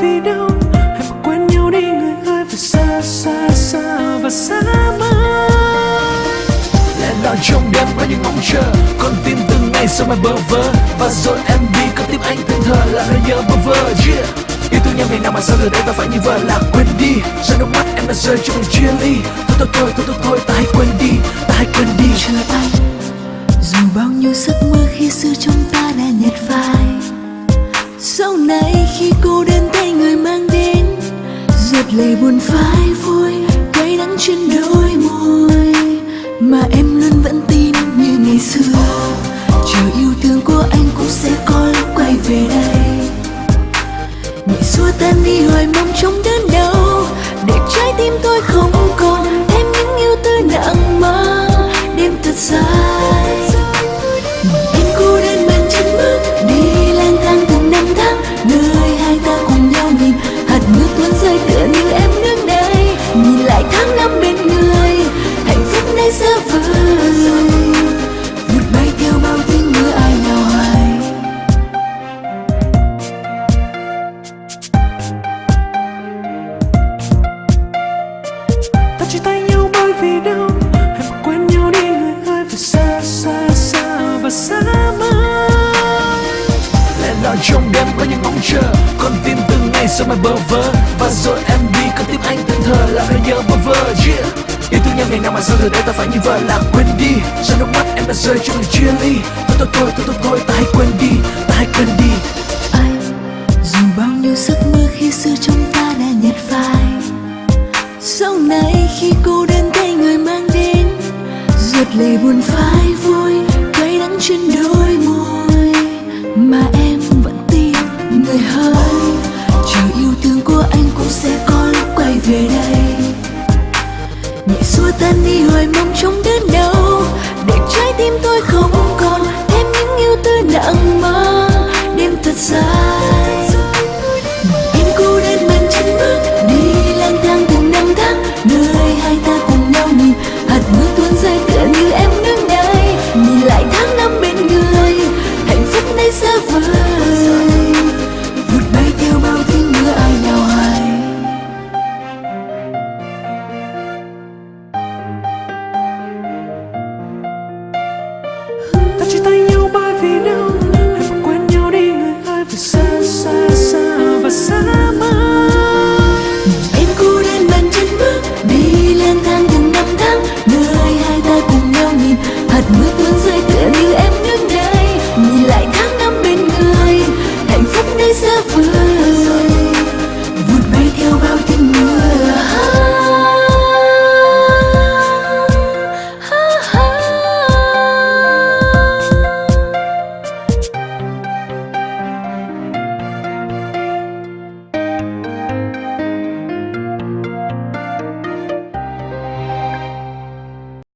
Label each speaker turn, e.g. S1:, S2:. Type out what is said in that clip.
S1: vì đâu. Hãy bỏ quên nhau đi người ơi, và xa xa xa và xa mãi. Lẽ loi trong đêm có những mong chờ, con tim từng ngày sao mà bơ vơ. Và rồi em đi con tim anh thẫn thờ là nơi nhớ bơ vơ. Yeah. Yêu thương nhau ngày nào mà sao giờ đây ta phải như vợ là quên đi. Rồi nước mắt em đã rơi trong cuộc chia ly. Thôi ta hãy quên đi, ta hãy quên đi.
S2: Chờ anh dù bao nhiêu giấc mơ khi xưa chúng ta đã nhạt phai. Sau này khi cô đơn thấy người mang đến, giọt lệ buồn phai vui, cay đắng trên đôi môi. Mà em luôn vẫn tin như ngày xưa, chờ yêu thương của anh cũng sẽ có lúc quay về đây. Nhẹ xua tan đi hoài mong trong đớn đau, để trái tim tôi không còn thêm những yêu tư nặng mang. Đêm thật dài em cô đơn bên chân bước đi lang thang từng năm tháng, nơi hai ta cùng nhau nhìn hạt mưa tuôn rơi tựa như em đứng đây. Nhìn lại tháng năm bên người, hạnh phúc nay xa vời, vụt bay theo bao tiếng mưa ai nào hoài.
S1: Ta chia tay nhau bởi vì đâu. Hãy bỏ quên nhau đi người ơi, và xa xa xa và xa mãi. Lẽ loi trong đêm có những mong chờ, con tim từng ngày sao mà bơ vơ. Và rồi em đi con tim anh thẫn thờ là nơi nhớ bơ vơ. Yeah. Yêu thương nhau ngày nào mà sao giờ đây ta phải như vợ là quên đi. Rồi nước mắt em đã rơi trong cuộc chia ly. Thôi ta hãy quên đi, ta hãy quên đi.
S2: Anh dù bao nhiêu giấc mơ khi xưa chúng ta đã nhạt phai. Sau này khi cô đơn thấy người mang đến, giọt lệ buồn phai vui, cay đắng trên đôi môi. Mà em vẫn tin người hỡi, chờ yêu thương của anh cũng sẽ có lúc quay về đây. Nhẹ xua tan đi hoài mong trong đớn đau, để trái tim tôi không còn thêm những yêu tư nặng mang. Đêm thật dài em cô đơn bên chân bước đi lang thang từng năm tháng, nơi hai ta cùng nhau nhìn hạt mưa tuôn rơi tựa như em.